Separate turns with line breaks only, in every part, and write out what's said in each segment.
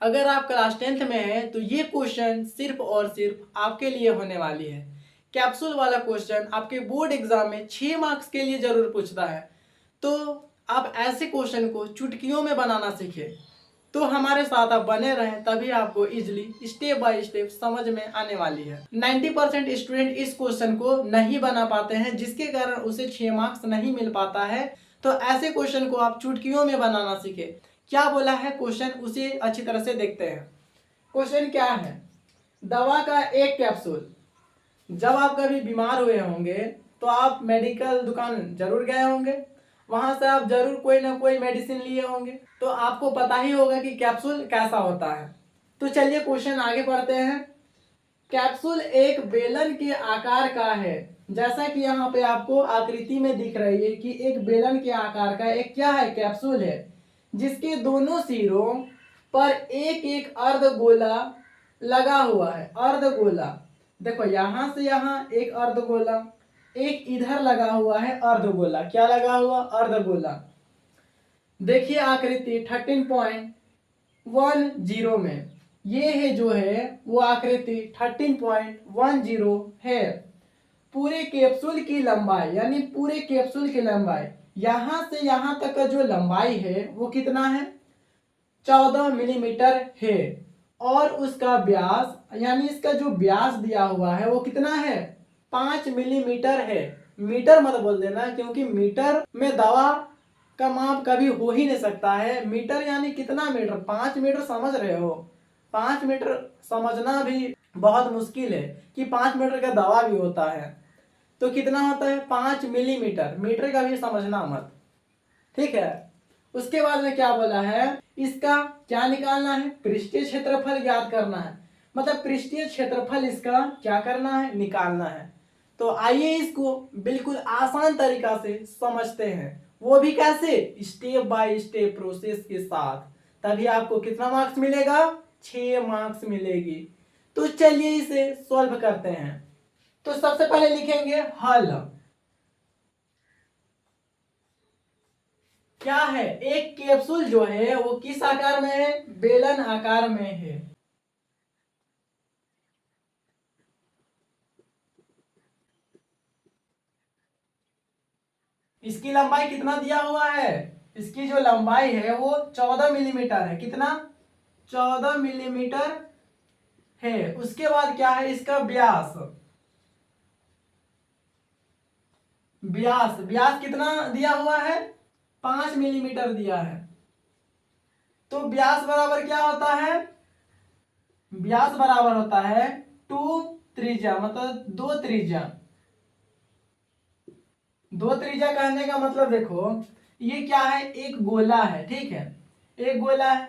अगर आप class 10th में हैं तो ये क्वेश्चन सिर्फ और सिर्फ आपके लिए होने वाली है। कैप्सूल वाला क्वेश्चन आपके बोर्ड एग्जाम में 6 मार्क्स के लिए जरूर पूछता है। तो आप ऐसे क्वेश्चन को चुटकियों में बनाना सीखें। तो हमारे साथ आप बने रहें, तभी आपको इजीली स्टेप बाय स्टेप समझ में आने वाली है। 90% स्टूडेंट इस क्वेश्चन को नहीं बना पाते हैं, जिसके कारण उसे 6 मार्क्स नहीं मिल पाता है। तो ऐसे क्वेश्चन को आप चुटकियों में बनाना सीखें। क्या बोला है क्वेश्चन, उसे अच्छी तरह से देखते हैं। क्वेश्चन क्या है? दवा का एक कैप्सूल। जब आप कभी बीमार हुए होंगे तो आप मेडिकल दुकान जरूर गए होंगे, वहां से आप जरूर कोई ना कोई मेडिसिन लिए होंगे, तो आपको पता ही होगा कि कैप्सूल कैसा होता है। तो चलिए क्वेश्चन आगे पढ़ते हैं। कैप्सूल एक बेलन के आकार का है। जैसा कि यहाँ पे आपको आकृति में दिख रही है कि एक बेलन के आकार का एक क्या है, कैप्सूल है, जिसके दोनों सिरों पर एक एक अर्धगोला लगा हुआ है। अर्धगोला, देखो यहां से यहां एक अर्धगोला, एक इधर लगा हुआ है अर्धगोला। क्या लगा हुआ? अर्धगोला। देखिए आकृति 13.10 में, ये है जो है वो आकृति 13.10 है। पूरे कैप्सूल की लंबाई, यानी पूरे कैप्सूल की लंबाई यहां से यहां तक का जो लंबाई है वो कितना है? 14 मिलीमीटर है। और उसका व्यास, यानी इसका जो व्यास दिया हुआ है वो कितना है? 5 मिलीमीटर है। मीटर मत बोल देना, क्योंकि मीटर में दवा का माप कभी हो ही नहीं सकता है। मीटर यानी कितना मीटर? 5 मीटर, समझ रहे हो? 5 मीटर समझना भी बहुत मुश्किल है कि 5 मीटर का दवा भी होता है। तो कितना होता है? 5 मिलीमीटर। मीटर का भी समझना मत, ठीक है। उसके बाद में क्या बोला है? इसका क्या निकालना है? पृष्ठीय क्षेत्रफल ज्ञात करना है। मतलब पृष्ठीय क्षेत्रफल इसका क्या करना है? निकालना है। तो आइए इसको बिल्कुल आसान तरीका से समझते हैं, वो भी कैसे? स्टेप बाय स्टेप प्रोसेस के साथ। तभी आपको कितना मार्क्स मिलेगा? 6 मार्क्स मिलेगी। तो चलिए इसे सॉल्व करते हैं। तो सबसे पहले लिखेंगे हल। क्या है? एक कैप्सूल जो है वो किस आकार में है? बेलन आकार में है। इसकी लंबाई कितना दिया हुआ है? इसकी जो लंबाई है वो 14 मिलीमीटर है। कितना? 14 मिलीमीटर है। उसके बाद क्या है? इसका व्यास। व्यास, व्यास कितना दिया हुआ है? 5 मिलीमीटर दिया है। तो व्यास बराबर क्या होता है? व्यास बराबर होता है 2 त्रिज्या, मतलब 2 त्रिज्या। 2 त्रिज्या कहने का मतलब देखो, ये क्या है? एक गोला है, ठीक है। एक गोला है,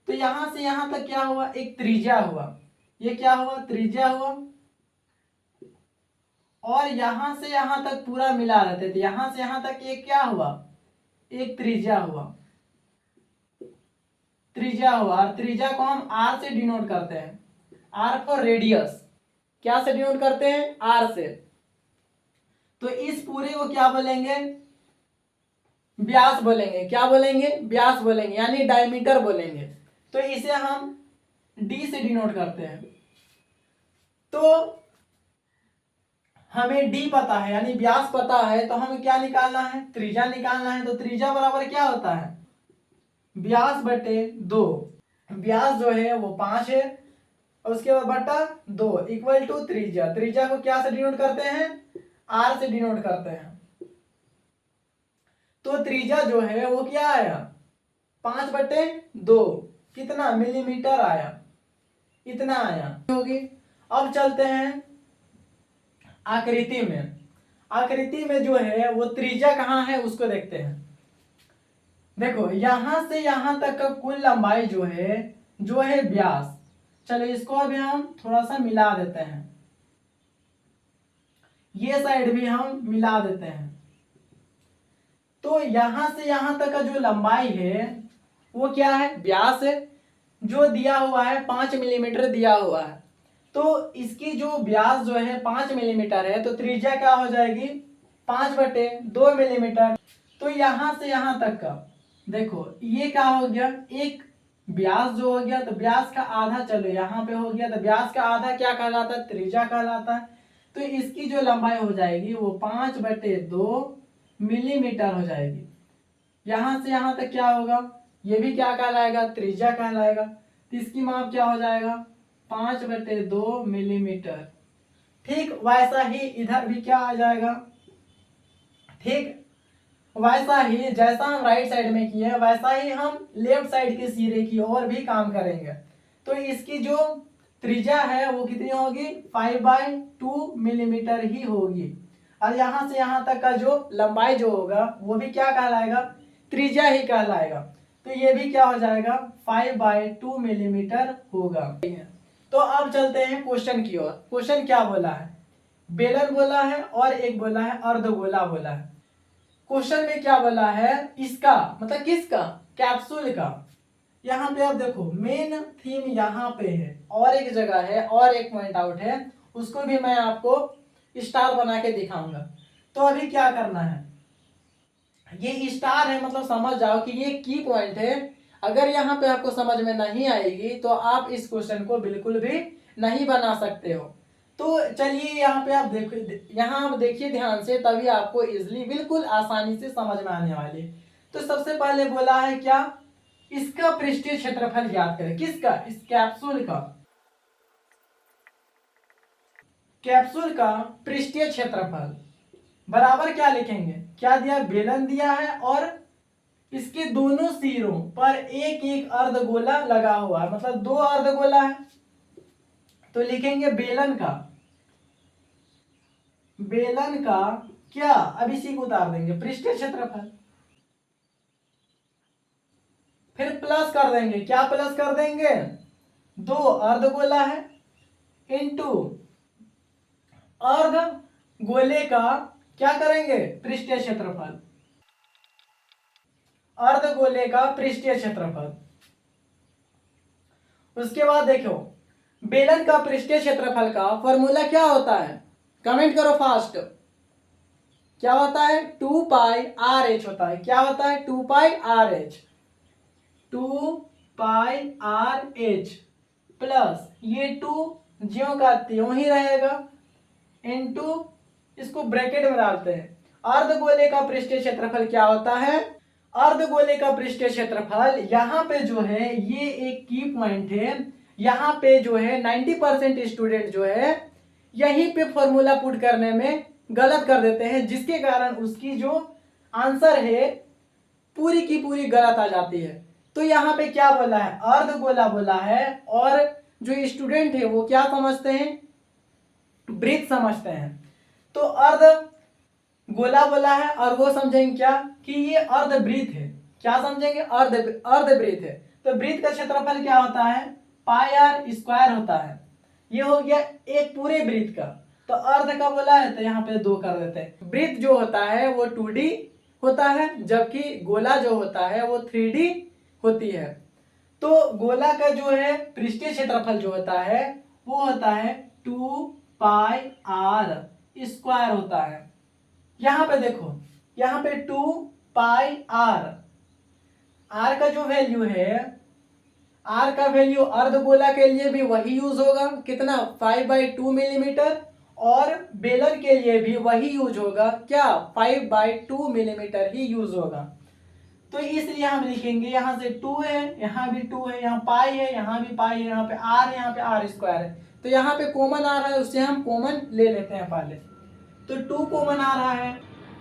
तो यहां से यहां तक क्या हुआ? एक त्रिज्या हुआ। ये क्या हुआ? त्रिज्या हुआ। और यहां से यहां तक पूरा मिला रहते थे, यहां से यहां तक एक क्या हुआ? एक त्रिज्या हुआ। त्रिज्या हुआ, और त्रिज्या को हम आर से डिनोट करते हैं। R for radius. क्या से डिनोट करते हैं? आर से। तो इस पूरे को क्या बोलेंगे? व्यास बोलेंगे। क्या बोलेंगे? व्यास बोलेंगे, यानी डायमीटर बोलेंगे। तो इसे हम डी से डिनोट करते हैं। तो हमें डी पता है, यानी व्यास पता है, तो हमें क्या निकालना है? त्रिज्या निकालना है। तो त्रिज्या बराबर क्या होता है? व्यास बटे 2। व्यास जो है वो 5 है, और उसके बाद बटा 2 इक्वल टू त्रिज्या। त्रिज्या को क्या से डिनोट करते हैं? आर से डिनोट करते हैं। तो त्रिज्या जो है वो क्या आया? 5/2। कितना मिलीमीटर आया? इतना आया होगी। अब चलते हैं आकृति में। आकृति में जो है वो त्रिज्या कहाँ है उसको देखते हैं। देखो यहां से यहां तक का कुल लंबाई जो है व्यास। चलो इसको अभी हम थोड़ा सा मिला देते हैं, ये साइड भी हम मिला देते हैं। तो यहां से यहां तक का जो लंबाई है वो क्या है? व्यास है। जो दिया हुआ है 5 मिलीमीटर दिया हुआ है। तो इसकी जो व्यास जो है 5 मिलीमीटर है, तो त्रिज्या क्या हो जाएगी? 5/2 मिलीमीटर। तो यहां से यहां तक का देखो ये क्या हो गया? 1 व्यास जो हो गया, तो व्यास का आधा चलो यहाँ पे हो गया, तो व्यास का आधा क्या कहलाता है? त्रिज्या कहलाता है। तो इसकी जो लंबाई हो जाएगी वो 5/2 मिलीमीटर हो जाएगी। यहां से यहां तक क्या होगा? ये भी क्या कहलाएगा? त्रिज्या कहलाएगा। तो इसकी माप क्या हो जाएगा? 5/2 मिलीमीटर। ठीक वैसा ही इधर भी क्या आ जाएगा? ठीक वैसा ही जैसा हम राइट साइड में किए वैसा ही हम लेफ्ट साइड के सिरे की ओर भी काम करेंगे। तो इसकी जो त्रिज्या है वो कितनी होगी? 5/2 मिलीमीटर ही होगी। और यहां से यहां तक का जो लंबाई जो होगा वो भी क्या कहलाएगा? त्रिज्या ही कहलाएगा। तो ये भी क्या हो जाएगा? 5/2 मिलीमीटर होगा। तो अब चलते हैं क्वेश्चन की ओर। क्वेश्चन क्या बोला है? बेलन बोला है और एक बोला है अर्धगोला बोला है। क्वेश्चन में क्या बोला है? इसका मतलब किसका? कैप्सूल का। यहाँ पे आप देखो मेन थीम यहाँ पे है और एक जगह है और एक पॉइंट आउट है, उसको भी मैं आपको स्टार बना के दिखाऊंगा। तो अभी क्या करना है? ये स्टार है मतलब समझ जाओ कि ये की पॉइंट है। अगर यहाँ पे आपको समझ में नहीं आएगी तो आप इस क्वेश्चन को बिल्कुल भी नहीं बना सकते हो। तो चलिए यहाँ पे आप देखो, यहाँ आप देखिए ध्यान से, तभी आपको इजिली बिल्कुल आसानी से समझ में आने वाली। तो सबसे पहले बोला है क्या? इसका पृष्ठीय क्षेत्रफल ज्ञात करें। किसका? इस कैप्सूल का। कैप्सूल का पृष्ठीय क्षेत्रफल बराबर क्या लिखेंगे? क्या दिया? बेलन दिया है और इसके दोनों सिरों पर एक एक अर्धगोला लगा हुआ है, मतलब 2 अर्धगोला है। तो लिखेंगे बेलन का क्या? अब इसी को उतार देंगे पृष्ठीय क्षेत्रफल। फिर प्लस कर देंगे। क्या प्लस कर देंगे? 2 अर्धगोला है इंटू अर्धगोले का क्या करेंगे? पृष्ठीय क्षेत्रफल। अर्धगोले का पृष्ठीय क्षेत्रफल। उसके बाद देखो बेलन का पृष्ठीय क्षेत्रफल का फॉर्मूला क्या होता है? कमेंट करो फास्ट। क्या होता है? 2πr(h) होता है। क्या होता है? 2πr(h). 2πr(h) प्लस ये 2 ज्यों का त्यों ही रहेगा इनटू, इसको ब्रैकेट में डालते हैं। अर्धगोले का पृष्ठीय क्षेत्रफल क्या होता है? अर्धगोले का पृष्ठीय क्षेत्रफल यहाँ पे जो है ये एक की पॉइंट है। यहाँ पे जो है 90% स्टूडेंट जो है यहीं पे फॉर्मूला पुट करने में गलत कर देते हैं, जिसके कारण उसकी जो आंसर है पूरी की पूरी गलत आ जाती है। तो यहाँ पे क्या बोला है? अर्धगोला बोला है और जो स्टूडेंट है वो क्या समझते हैं? वृत्त समझते हैं। तो अर्ध गोला बोला है और वो समझेंगे क्या? कि ये अर्धवृत्त है। क्या समझेंगे? अर्धवृत्त है। तो वृत्त का क्षेत्रफल क्या होता है? πr² होता है। ये हो गया एक पूरे वृत्त का। तो अर्ध का बोला है तो यहाँ पे 2 कर देते हैं। वृत्त जो होता है वो 2D होता है, जबकि गोला जो होता है वो 3D होती है। तो गोला का जो है पृष्ठीय क्षेत्रफल जो होता है वो होता है 2πr² होता है। यहां पे देखो, यहां पे 2πr, r का जो वैल्यू है, r का वैल्यू अर्धगोला के लिए भी वही यूज होगा। कितना? 5/2 मिलीमीटर। और बेलन के लिए भी वही यूज होगा। क्या? 5/2 मिलीमीटर ही यूज होगा। तो इसलिए हम लिखेंगे यहाँ से 2 है, यहाँ भी 2 है, यहाँ पाई है, यहाँ भी पाई है, यहाँ पे r है, यहाँ पे r² है। तो यहाँ पे कॉमन आ रहा है, उससे हम कॉमन ले लेते हैं पहले। तो 2 कॉमन आ रहा है,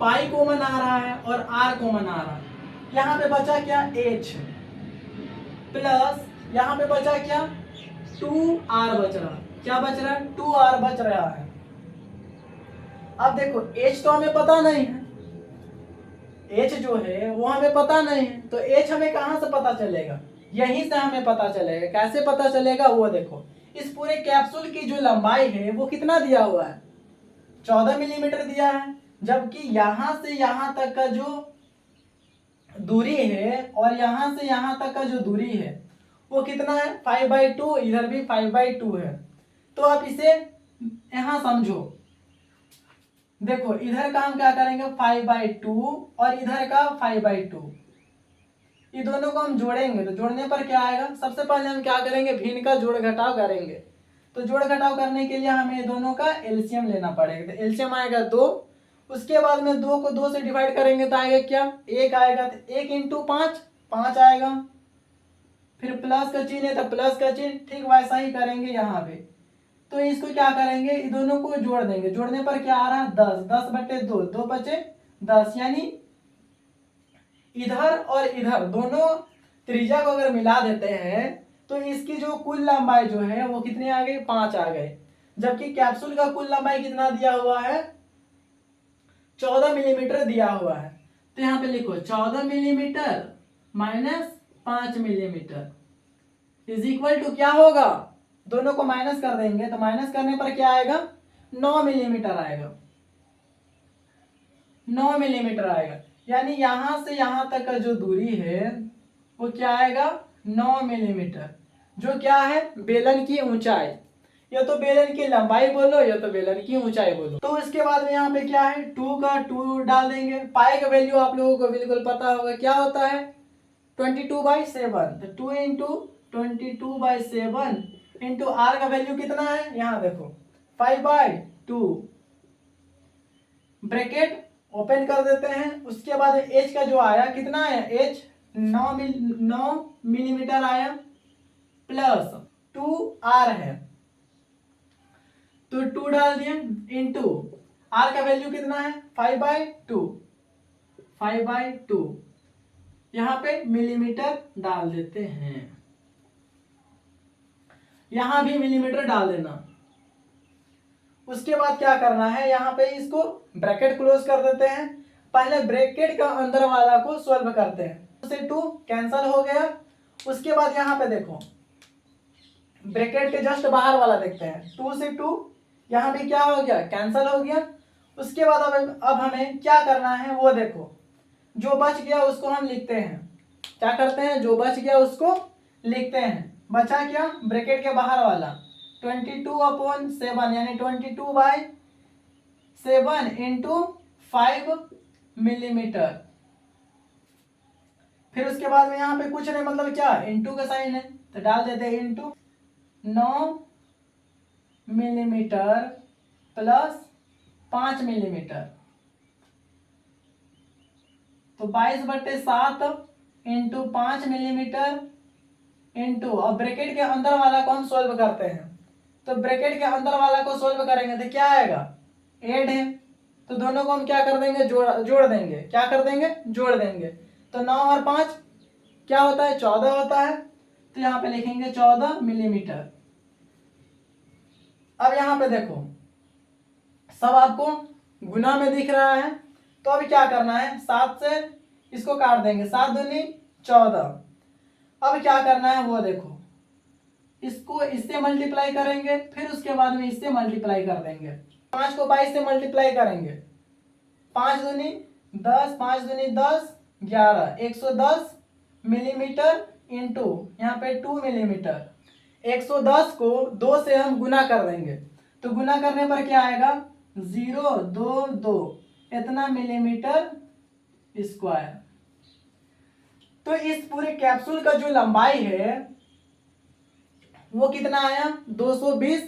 पाई कॉमन आ रहा है और r कॉमन आ रहा है। यहाँ पे बचा क्या? h प्लस यहाँ पे बचा क्या? 2r बच रहा। क्या बच रहा है? 2r बच रहा है। अब देखो h तो हमें पता नहीं है, h जो है वो हमें पता नहीं है। तो h हमें कहां से पता चलेगा? यहीं से हमें पता चलेगा। कैसे पता चलेगा? वो देखो, इस पूरे कैप्सूल की जो लंबाई है वो कितना दिया हुआ है? 14 मिलीमीटर दिया है। जबकि यहां से यहां तक का जो दूरी है और यहां से यहां तक का जो दूरी है वो कितना है? 5/2। इधर भी 5/2 है। तो आप इसे यहां समझो। देखो इधर का हम क्या करेंगे? 5/2 और इधर का 5/2। ये दोनों को हम जोड़ेंगे तो जोड़ने पर क्या आएगा, सबसे पहले हम क्या करेंगे, भिन्न का जोड़ घटाव करेंगे। तो जोड़ घटाव करने के लिए हमें दोनों का एलसीएम लेना पड़ेगा। तो एलसीएम आएगा 2, उसके बाद में 2 को 2 से डिवाइड करेंगे तो आएगा क्या, 1 आएगा। तो 1 इंटू 5 5 आएगा। फिर प्लस का चिन्ह है तो प्लस का चिन्ह, ठीक वैसा ही करेंगे यहाँ पे। तो इसको क्या करेंगे, इन दोनों को जोड़ देंगे। जोड़ने पर क्या आ रहा है, 10, 10 बटे 2, 2 बचे 10, यानी इधर और इधर दोनों त्रिज्या को अगर मिला देते हैं तो इसकी जो कुल लंबाई जो है वो कितने आ गई, 5 आ गए। जबकि कैप्सूल का कुल लंबाई कितना दिया हुआ है, 14 मिलीमीटर दिया हुआ है। तो यहाँ पे लिखो 14 millimetre minus 5 millimetre is equal to क्या होगा, दोनों को माइनस कर देंगे तो माइनस करने पर क्या आएगा, 9 मिलीमीटर आएगा। 9 मिलीमीटर आएगा, यानी यहां से यहां तक का जो दूरी है वो क्या आएगा, 9 मिलीमीटर, जो क्या है बेलन की ऊंचाई। या तो बेलन की लंबाई बोलो या तो बेलन की ऊंचाई बोलो। तो इसके बाद में यहाँ पे क्या है, 2 का 2 डाल देंगे। पाई का वैल्यू आप लोगों को बिल्कुल पता होगा, क्या होता है 22/7। तो 2 इंटू 22/7 इंटू आर का वैल्यू कितना है, यहाँ देखो 5/2। ब्रैकेट ओपन कर देते हैं। उसके बाद एच का जो आया कितना आया, एच 9 मिलीमीटर आया, प्लस 2r है तो 2 डाल दिए, इंटू आर का वैल्यू कितना है 5/2, 5/2 यहां पे मिलीमीटर डाल देते हैं। यहां भी मिलीमीटर डाल देना। उसके बाद क्या करना है, यहाँ पे इसको ब्रैकेट क्लोज कर देते हैं। पहले ब्रैकेट का अंदर वाला को सॉल्व करते हैं, 2 से 2 कैंसल हो गया। उसके बाद यहाँ पे देखो ब्रैकेट के जस्ट बाहर वाला देखते हैं, 2 से 2 यहाँ भी क्या हो गया, कैंसल हो गया। उसके बाद अब हमें क्या करना है वो देखो, जो बच गया उसको हम लिखते हैं। क्या करते हैं, जो बच गया उसको लिखते हैं। बचा क्या, ब्रैकेट के बाहर वाला 22/7 यानी 22/7 इंटू 5 मिलीमीटर। फिर उसके बाद में यहाँ पे कुछ नहीं, मतलब क्या इंटू का साइन है तो डाल देते हैं इंटू 9 मिलीमीटर प्लस 5 मिलीमीटर, तो 22/7 इंटू 5 मिलीमीटर इंटू, अब ब्रैकेट के अंदर वाला को हम सोल्व करते हैं। तो ब्रैकेट के अंदर वाला को सोल्व करेंगे तो क्या आएगा, 8 है तो दोनों को हम क्या कर देंगे, जोड़ देंगे। क्या कर देंगे, जोड़ देंगे। तो 9 और 5 क्या होता है, 14 होता है। तो यहाँ पे लिखेंगे 14 मिलीमीटर। अब यहाँ पे देखो सब आपको गुना में दिख रहा है, तो अभी क्या करना है, 7 से इसको काट देंगे, 7 दूनी 14। अब क्या करना है वो देखो, इसको इससे मल्टीप्लाई करेंगे, फिर उसके बाद में इससे मल्टीप्लाई कर देंगे। 5 को 22 से मल्टीप्लाई करेंगे, 5 दूनी 10, 5 दूनी 10, 11, 110 मिलीमीटर इंटू यहाँ पे 2 मिलीमीटर। 110 को 2 से हम गुना कर देंगे, तो गुना करने पर क्या आएगा, 022 इतना मिलीमीटर स्क्वायर। तो इस पूरे कैप्सूल का जो लंबाई है वो कितना आया, 220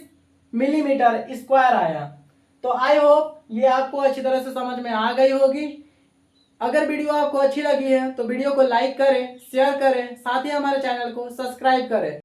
मिलीमीटर स्क्वायर आया। तो आई होप ये आपको अच्छी तरह से समझ में आ गई होगी। अगर वीडियो आपको अच्छी लगी है तो वीडियो को लाइक करें, शेयर करें, साथ ही हमारे चैनल को सब्सक्राइब करें।